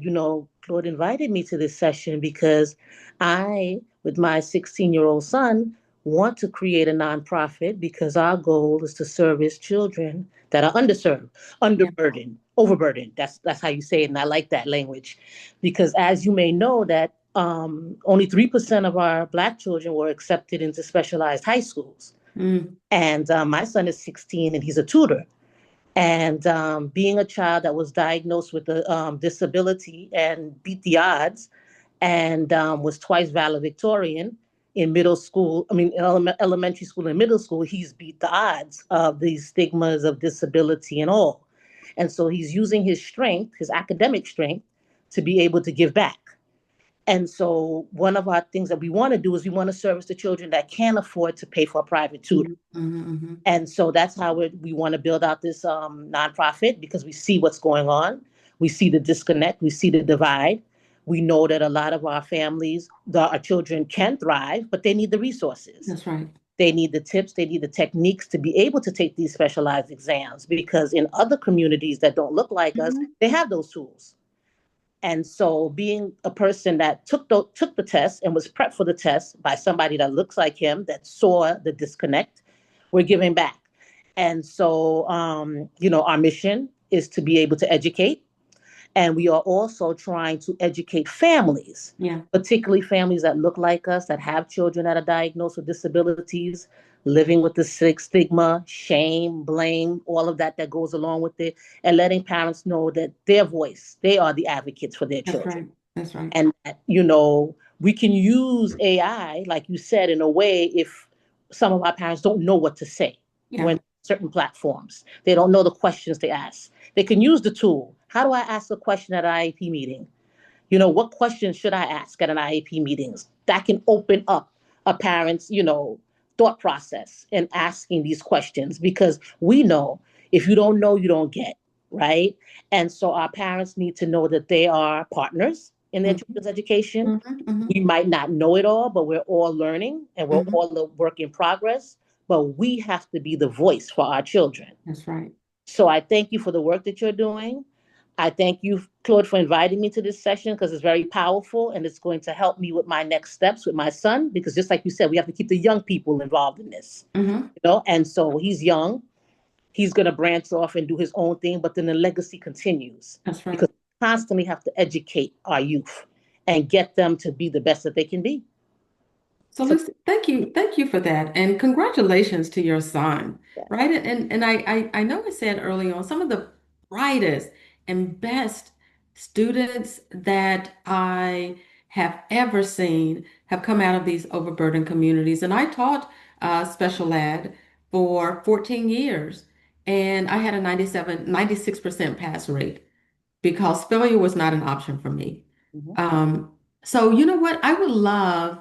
Claude invited me to this session because I, with my 16-year-old son, want to create a nonprofit because our goal is to service children that are underserved, Yeah. underburdened, overburdened. That's how you say it. And I like that language because as you may know that only 3% of our Black children were accepted into specialized high schools. Mm. And my son is 16 and he's a tutor. And being a child that was diagnosed with a disability and beat the odds and was twice valedictorian in middle school, elementary school and middle school, he's beat the odds of these stigmas of disability and all. And so he's using his strength, his academic strength, to be able to give back. And so one of our things that we want to do is we want to service the children that can't afford to pay for a private tutor. Mm-hmm. And so that's how we want to build out this nonprofit because we see what's going on. We see the disconnect. We see the divide. We know that a lot of our families, our children can thrive, but they need the resources. That's right. They need the tips. They need the techniques to be able to take these specialized exams because in other communities that don't look like us, Mm-hmm. they have those tools. And so being a person that took the test and was prepped for the test by somebody that looks like him, that saw the disconnect, we're giving back. And so, our mission is to be able to educate. And we are also trying to educate families, Yeah. particularly families that look like us, that have children that are diagnosed with disabilities, living with the stigma, shame, blame, all of that goes along with it, and letting parents know that their voice, they are the advocates for their That's children. right. That's right. And that, we can use AI, like you said, in a way if some of our parents don't know what to say Yeah. when certain platforms, they don't know the questions to ask. They can use the tool. How do I ask a question at an IEP meeting? What questions should I ask at an IEP meetings? That can open up a parent's, thought process in asking these questions because we know if you don't know, you don't get, right? And so our parents need to know that they are partners in their Mm-hmm. children's education. Mm-hmm. We might not know it all, but we're all learning and we're Mm-hmm. all a work in progress. But we have to be the voice for our children. That's right. So I thank you for the work that you're doing. I thank you, Claude, for inviting me to this session because it's very powerful and it's going to help me with my next steps with my son. Because just like you said, we have to keep the young people involved in this, Mm-hmm. And so he's young. He's going to branch off and do his own thing, but then the legacy continues That's right. because we constantly have to educate our youth and get them to be the best that they can be. So So, Lucy, thank you for that, and congratulations to your son, yeah. right? And I know I said early on, some of the brightest and best students that I have ever seen have come out of these overburdened communities. And I taught special ed for 14 years, and I had a 96% pass rate because failure was not an option for me. Mhm. Um, so you know what? I would love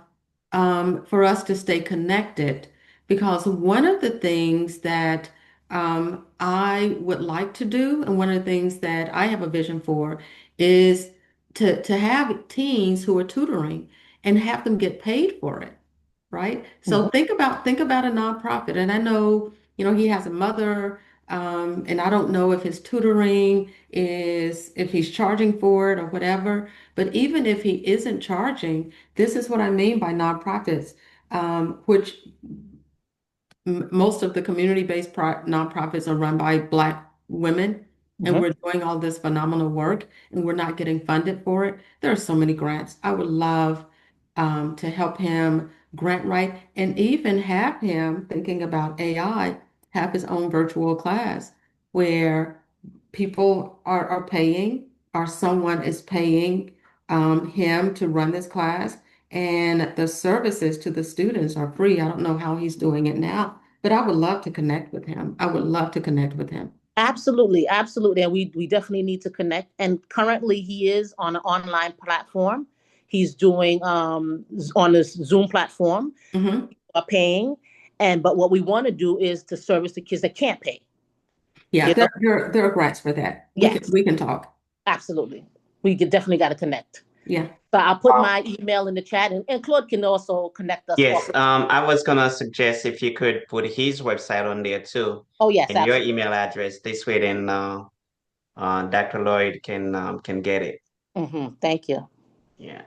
for us to stay connected because one of the things that I would like to do, and one of the things that I have a vision for, is to have teens who are tutoring and have them get paid for it, right? So Mhm. think about a nonprofit, and I know he has a mother And I don't know if his tutoring is, if he's charging for it or whatever. But even if he isn't charging, this is what I mean by nonprofits, which most of the community-based nonprofits are run by Black women, and Mhm. we're doing all this phenomenal work, and we're not getting funded for it. There are so many grants. I would love to help him grant write and even have him thinking about AI, have his own virtual class where people are paying, or someone is paying him to run this class, and the services to the students are free. I don't know how he's doing it now, but I would love to connect with him. I would love to connect with him. Absolutely, absolutely. And we definitely need to connect. And currently he is on an online platform. He's doing on this Zoom platform, Hmm. are paying. And but what we want to do is to service the kids that can't pay, Yeah, you know? there are grants for that. Yes, We can talk. absolutely. Definitely got to connect. Yeah. So I'll put my email in the chat, and Claude can also connect us off. Yes, I was gonna suggest if you could put his website on there too, Oh, yes, and your absolutely. email address. This way, then Dr. Lloyd can get it. Thank you. Yeah.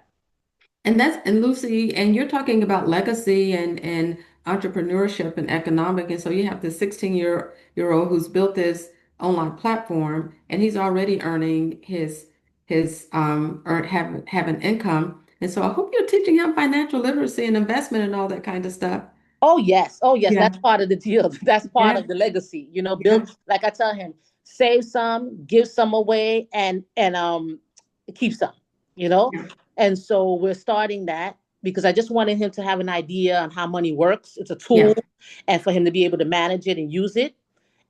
And Lucy, and you're talking about legacy and entrepreneurship and economic. And so you have this 16-year old who's built this online platform, and he's already earning his or have an income. And so I hope you're teaching him financial literacy and investment and all that kind of stuff. Oh yes, oh yes, Yeah, that's part of the deal. That's part yeah, of the legacy. yeah, Build, like I tell him, save some, give some away, and keep some. You know, yeah, and so we're starting that because I just wanted him to have an idea on how money works. It's a yeah, tool, and for him to be able to manage it and use it,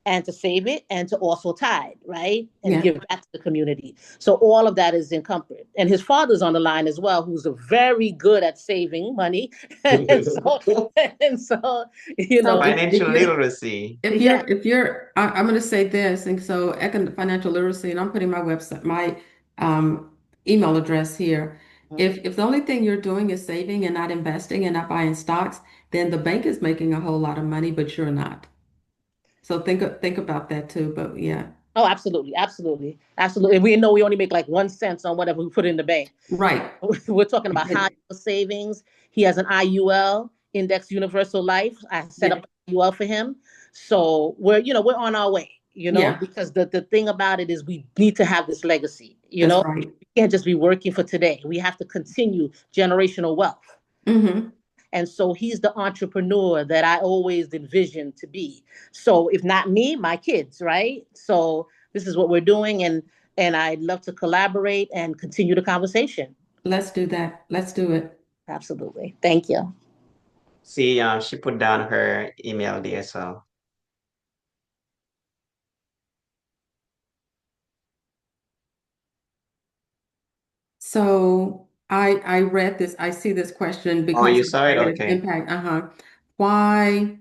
and to save it, and to also tithe, right? And yeah, give back to the community. So all of that is encompassed. And his father's on the line as well, who's a very good at saving money. and so and so, you So know, if Financial you're literacy. yeah. I'm going to say this, and so financial literacy, and I'm putting my website, my email address here. If the only thing you're doing is saving and not investing and not buying stocks, then the bank is making a whole lot of money, but you're not. So think about that too. But yeah, Oh, absolutely, absolutely, absolutely. We know we only make like 1 cent on whatever we put in the bank. right. We're talking about high savings. He has an IUL, Index Universal Life. I set Yeah, up an IUL for him. So we're on our way, yeah, because the thing about it is we need to have this legacy, that's right. We can't just be working for today. We have to continue generational wealth. Hmm. And so he's the entrepreneur that I always envisioned to be. So if not me, my kids, right? So this is what we're doing, and I'd love to collaborate and continue the conversation. Let's do that. Let's do it. Absolutely. Thank you. See, she put down her email there, so So I read this. I see this question oh, because you of the saw it? negative Okay. impact. Why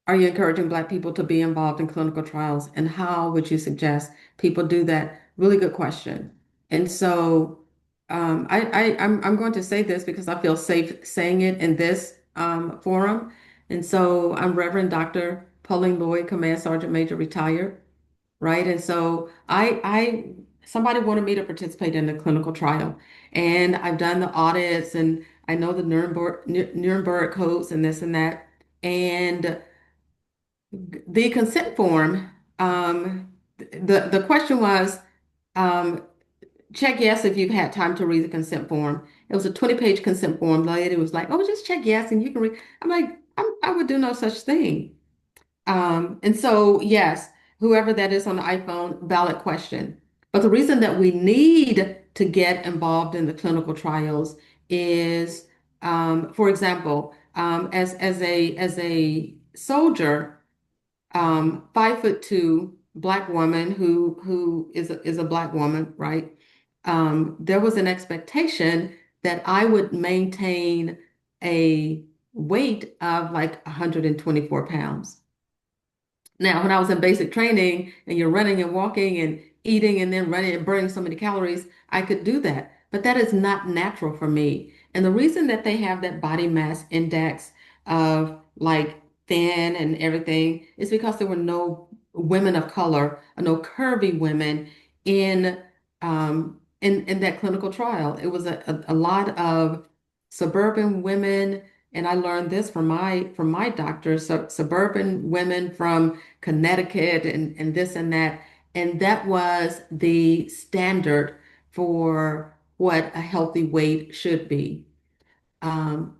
are you encouraging Black people to be involved in clinical trials, and how would you suggest people do that? Really good question. And so I'm going to say this because I feel safe saying it in this forum. And so I'm Reverend Dr. Pauline Lloyd, Command Sergeant Major, retired, right? And so somebody wanted me to participate in the clinical trial, and I've done the audits, and I know the Nuremberg codes and this and that. And the consent form, the question was, um, check yes if you've had time to read the consent form. It was a 20-page consent form. The lady was like, oh, just check yes and you can read. I'm like, I would do no such thing. And so, yes, whoever that is on the iPhone, valid question. But the reason that we need to get involved in the clinical trials is, for example, as a soldier, 5'2" Black woman who is a Black woman, right? There was an expectation that I would maintain a weight of like 124 pounds. Now, when I was in basic training and you're running and walking and eating and then running and burning so many calories, I could do that. But that is not natural for me. And the reason that they have that body mass index of like thin and everything is because there were no women of color, no curvy women in in that clinical trial. It was a lot of suburban women, and I learned this from my doctor, so suburban women from Connecticut and this and that. And that was the standard for what a healthy weight should be. And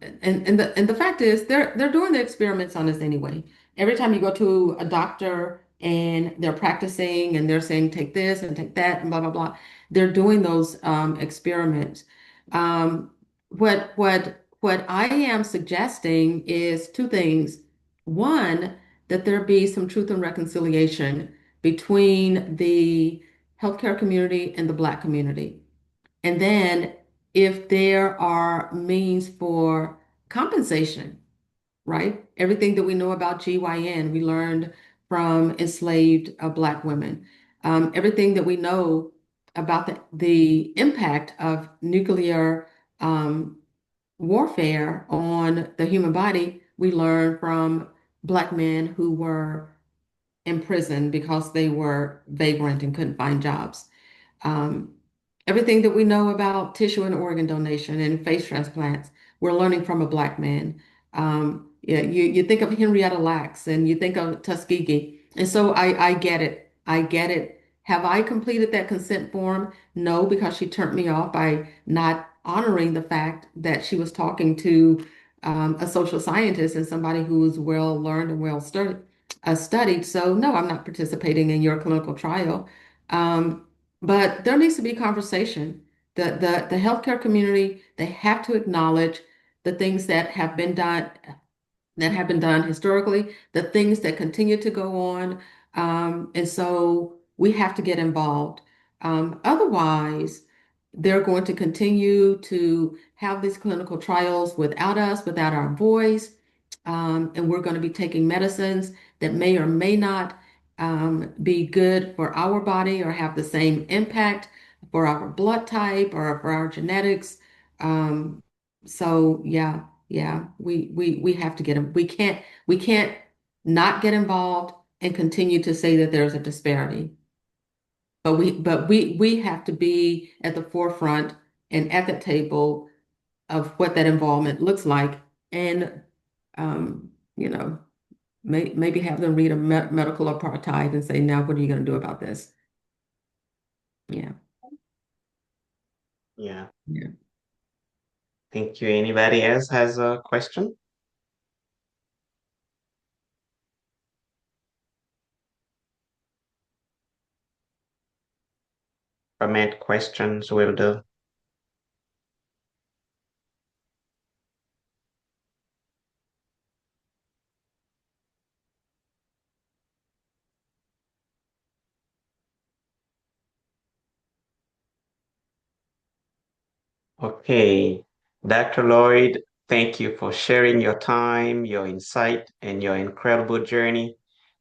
the fact is, they're doing the experiments on us anyway. Every time you go to a doctor and they're practicing and they're saying take this and take that and blah blah blah, they're doing those experiments. Um, what I am suggesting is two things. One, that there be some truth and reconciliation between the healthcare community and the Black community. And then if there are means for compensation, right? Everything that we know about GYN, we learned from enslaved Black women. Everything that we know about the impact of nuclear um, warfare on the human body, we learned from Black men who were imprisoned because they were vagrant and couldn't find jobs. Um, Everything that we know about tissue and organ donation and face transplants, we're learning from a Black man. Yeah, you think of Henrietta Lacks and you think of Tuskegee. And so I get it. I get it. Have I completed that consent form? No, because she turned me off by not honoring the fact that she was talking to a social scientist and somebody who is well learned and well studied. So no, I'm not participating in your clinical trial. Um, but there needs to be conversation. The healthcare community, they have to acknowledge the things that have been done historically, the things that continue to go on. And so we have to get involved. Otherwise, they're going to continue to have these clinical trials without us, without our voice. And we're going to be taking medicines that may or may not be good for our body or have the same impact for our blood type or for our genetics. So yeah, we have to get them. We can't not get involved and continue to say that there's a disparity. But we have to be at the forefront and at the table of what that involvement looks like, and you know, maybe have them read a medical apartheid and say, now what are you going to do about this? Yeah, Yeah. yeah. Thank you. Anybody else has a question? Comment questions will do. Okay. Dr. Lloyd, thank you for sharing your time, your insight, and your incredible journey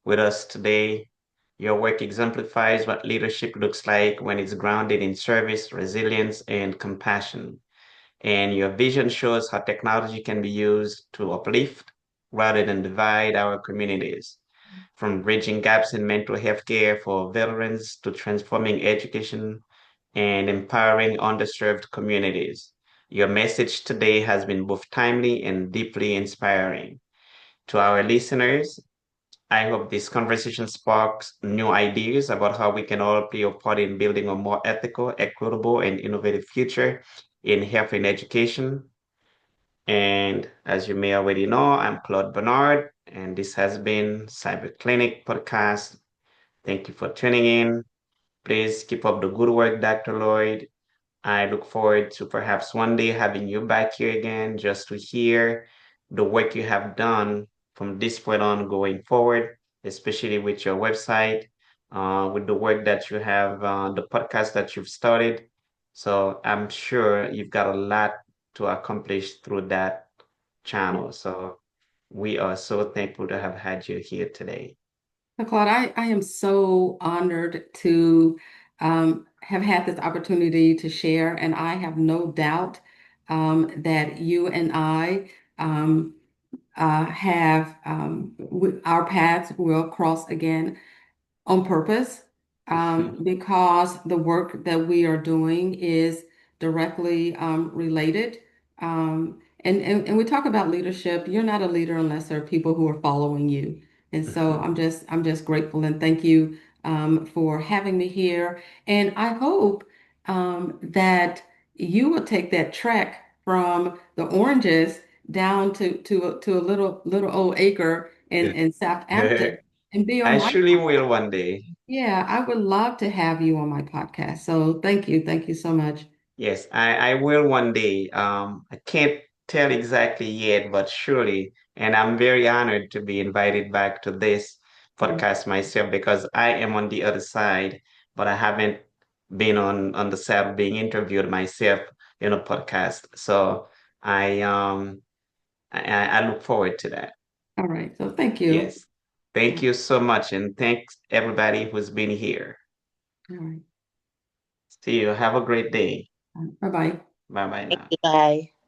with us today. Your work exemplifies what leadership looks like when it's grounded in service, resilience, and compassion. And your vision shows how technology can be used to uplift rather than divide our communities, from bridging gaps in mental health care for veterans to transforming education and empowering underserved communities. Your message today has been both timely and deeply inspiring. To our listeners, I hope this conversation sparks new ideas about how we can all play a part in building a more ethical, equitable, and innovative future in health and education. And as you may already know, I'm Claude Bernard, and this has been CyberClinic Podcast. Thank you for tuning in. Please keep up the good work, Dr. Lloyd. I look forward to perhaps one day having you back here again just to hear the work you have done from this point on going forward, especially with your website, with the work that you have, the podcast that you've started. So I'm sure you've got a lot to accomplish through that channel. So we are so thankful to have had you here today. So, Claude, I am so honored to have had this opportunity to share, and I have no doubt that you and I have our paths will cross again. on purpose, because the work that we are doing is directly related. And we talk about leadership. You're not a leader unless there are people who are following you. And so I'm just grateful and thank you for having me here. And I hope that you will take that trek from the oranges down to a little old acre in Southampton and be on I my surely will podcast. one day. Yeah, I would love to have you on my podcast. So thank you. Thank you so much. Yes, I will one day. I can't tell exactly yet, but surely. And I'm very honored to be invited back to this podcast myself because I am on the other side, but I haven't been on the side of being interviewed myself in a podcast. So I um I look forward to that. All right. So thank you. Yes. All Thank you so much, and thanks everybody who's been here. right. See you. Have a great day. Bye bye. Bye bye Thank now. you. Bye.